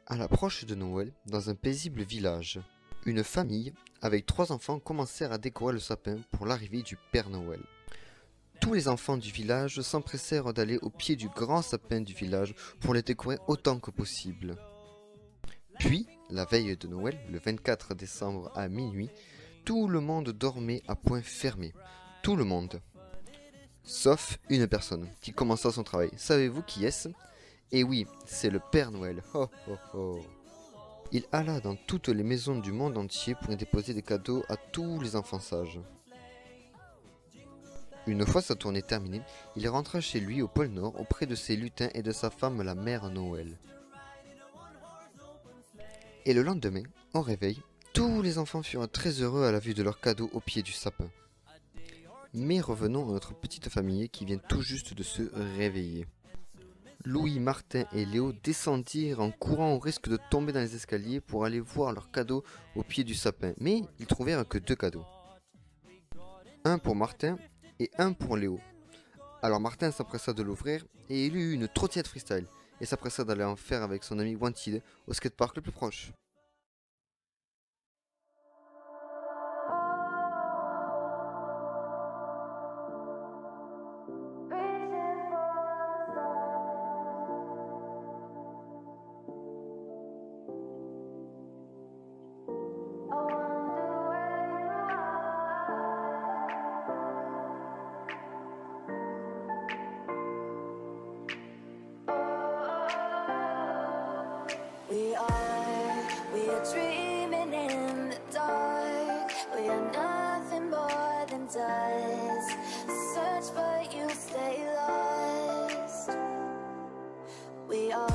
À l'approche de Noël, dans un paisible village, une famille avec 3 enfants commencèrent à décorer le sapin pour l'arrivée du Père Noël. Tous les enfants du village s'empressèrent d'aller au pied du grand sapin du village pour le décorer autant que possible. Puis, la veille de Noël, le 24 décembre à minuit, tout le monde dormait à point fermé. Tout le monde. Sauf une personne qui commença son travail. Savez-vous qui est-ce? Eh oui, c'est le Père Noël. Ho ho ho. Il alla dans toutes les maisons du monde entier pour y déposer des cadeaux à tous les enfants sages. Une fois sa tournée terminée, il rentra chez lui au pôle Nord auprès de ses lutins et de sa femme la mère Noël. Et le lendemain, au réveil, tous les enfants furent très heureux à la vue de leurs cadeaux au pied du sapin. Mais revenons à notre petite famille qui vient tout juste de se réveiller. Louis, Martin et Léo descendirent en courant au risque de tomber dans les escaliers pour aller voir leurs cadeaux au pied du sapin. Mais ils trouvèrent que 2 cadeaux. Un pour Martin et un pour Léo. Alors Martin s'empressa de l'ouvrir et il eut une trottinette freestyle et s'empressa d'aller en faire avec son ami Wanted au skatepark le plus proche. We are dreaming in the dark. We are nothing more than dust. Search but you stay lost. We are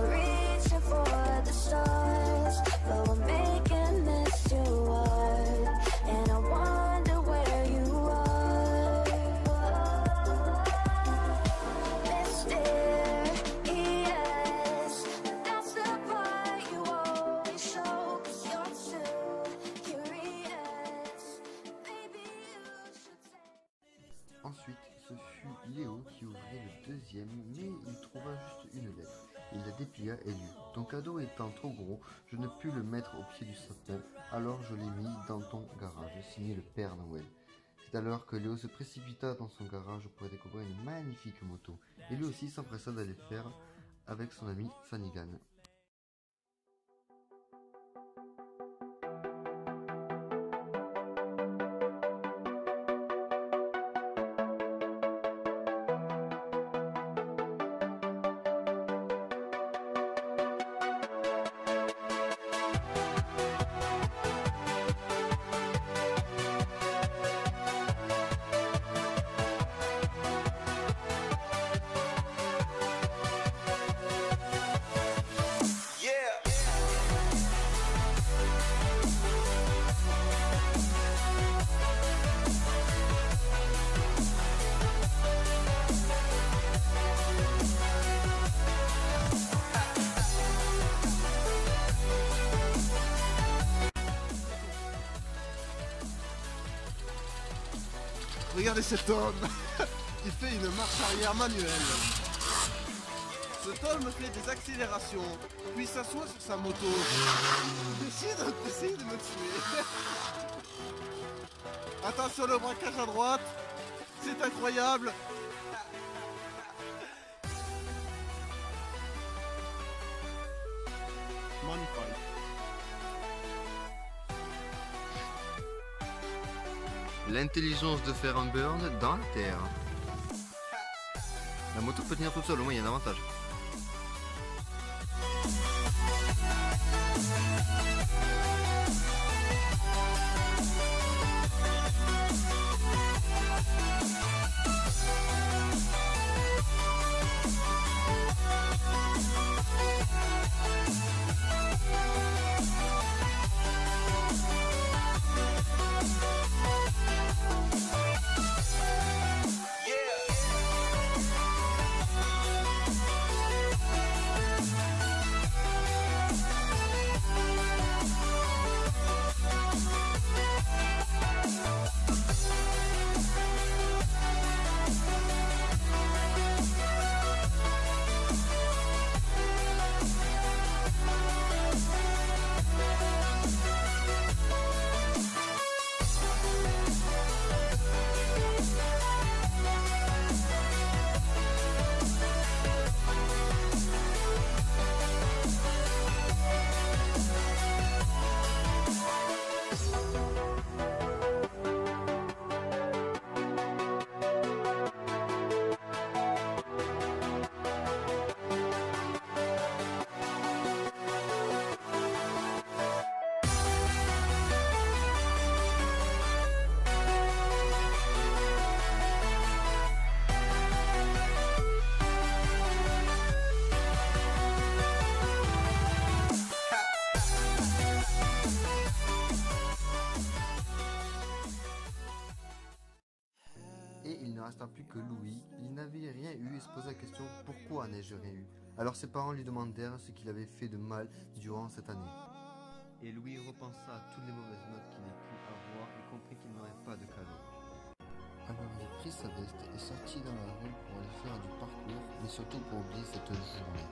reaching for the stars, but we're making this too hard. And I wonder where you are. Mysterious, that's the part you always show. 'Cause you're too curious. Maybe you should take. Ensuite, ce fut Léo qui ouvrit le deuxième, mais il trouva juste une lettre. Il la déplia et lut. Ton cadeau étant trop gros, je ne pus le mettre au pied du sapin, alors je l'ai mis dans ton garage, signé le Père Noël. C'est alors que Léo se précipita dans son garage pour y découvrir une magnifique moto. Et lui aussi s'empressa d'aller le faire avec son ami Fanigan. Regardez cet homme. Il fait une marche arrière manuelle. Cet homme fait des accélérations, puis s'assoit sur sa moto. Essaye de me tuer. Attention le braquage à droite. C'est incroyable. Magnifique. L'intelligence de faire un burn dans la terre. La moto peut tenir toute seule, au moins il y a un avantage. resta plus que Louis. Il n'avait rien eu et se posait la question pourquoi n'ai-je rien eu. Alors ses parents lui demandèrent ce qu'il avait fait de mal durant cette année. Et Louis repensa à toutes les mauvaises notes qu'il ait pu avoir et comprit qu'il n'aurait pas de cadeau. Alors il prit sa veste et sortit dans la rue pour aller faire du parcours, mais surtout pour oublier cette journée.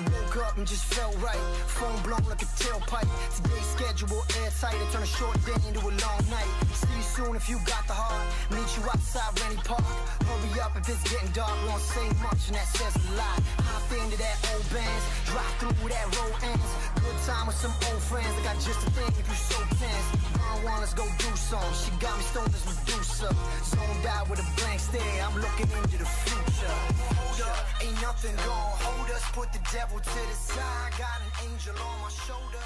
Woke up and just felt right. Phone blown like a tailpipe. Today's schedule airtight. I turn a short day into a long night. See you soon if you got the heart. Meet you outside Rennie Park. Hurry up if it's getting dark. Won't say much and that says a lot. Hop into that old Benz. Drive through that road ends. Good time with some old friends. I got just a thing if you so tense. I want us go do something. She got me stoned as Medusa. Zoned out with a blank stare. I'm looking into the future. Hold up, ain't nothing gonna hold us. Put the devil to the side. Got an angel on my shoulder.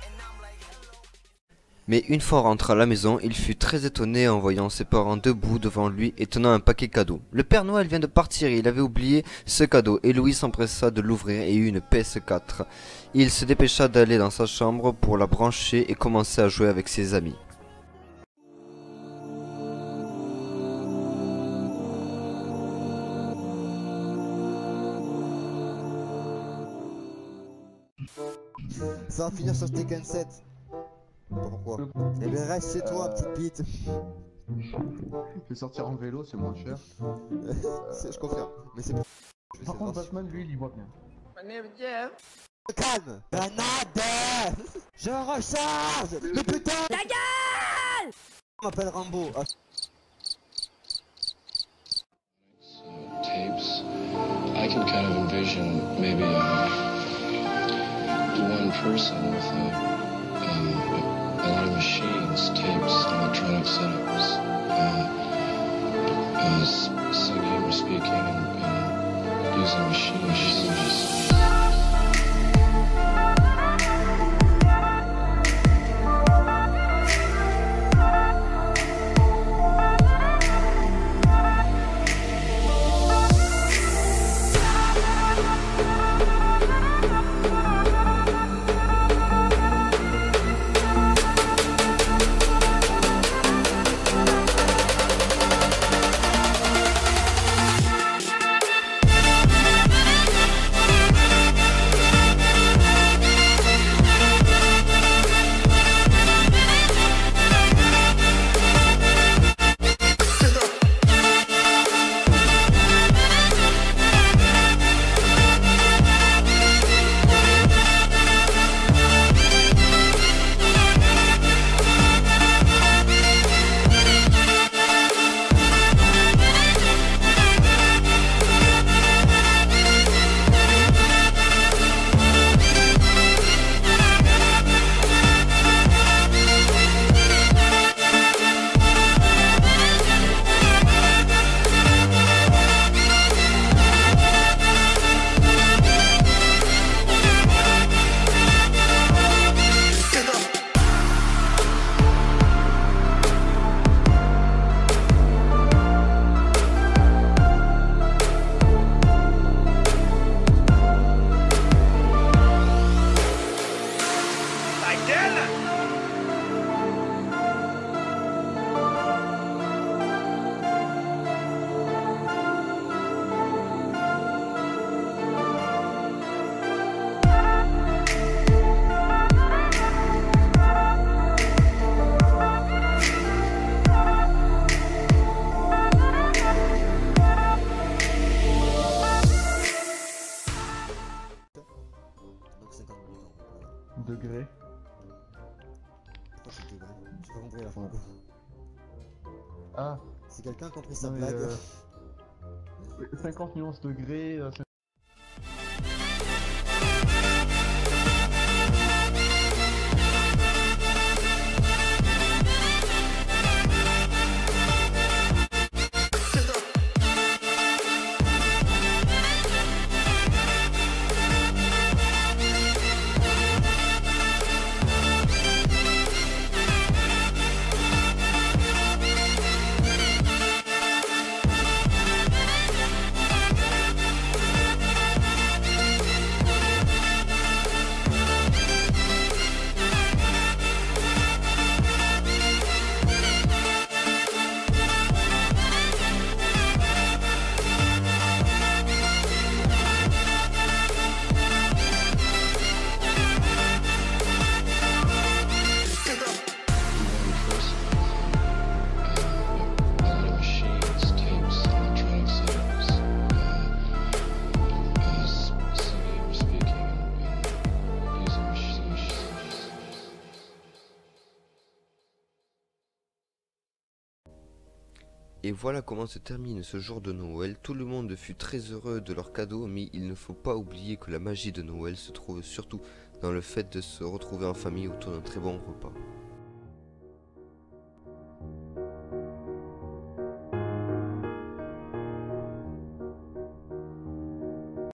And I'm like, hello. Mais une fois rentré à la maison, il fut très étonné en voyant ses parents debout devant lui et tenant un paquet cadeau. Le Père Noël vient de partir et il avait oublié ce cadeau et Louis s'empressa de l'ouvrir et eut une PS4. Il se dépêcha d'aller dans sa chambre pour la brancher et commencer à jouer avec ses amis. Ça va finir sur Tekken 7. Pourquoi? Eh bien reste chez toi, petite bite. Je vais sortir en vélo, c'est moins cher. Je confirme. Mais c'est pour... Par contre, Batman, lui, il y voit bien. Calme. Grenade. Je recharge. Mais putain. Ta gueule. Je m'appelle Rambo. Ah. Tapes, I can kind of envision maybe one person with a lot of machines, tapes, electronic setups, singing or speaking and using machines. Degré. Pourquoi c'est degré? J'ai pas compris la fin. Ah, C'est quelqu'un qui a compris sa non, mais, blague. 50 nuances degrés. Et voilà comment se termine ce jour de Noël. Tout le monde fut très heureux de leurs cadeaux, mais il ne faut pas oublier que la magie de Noël se trouve surtout dans le fait de se retrouver en famille autour d'un très bon repas.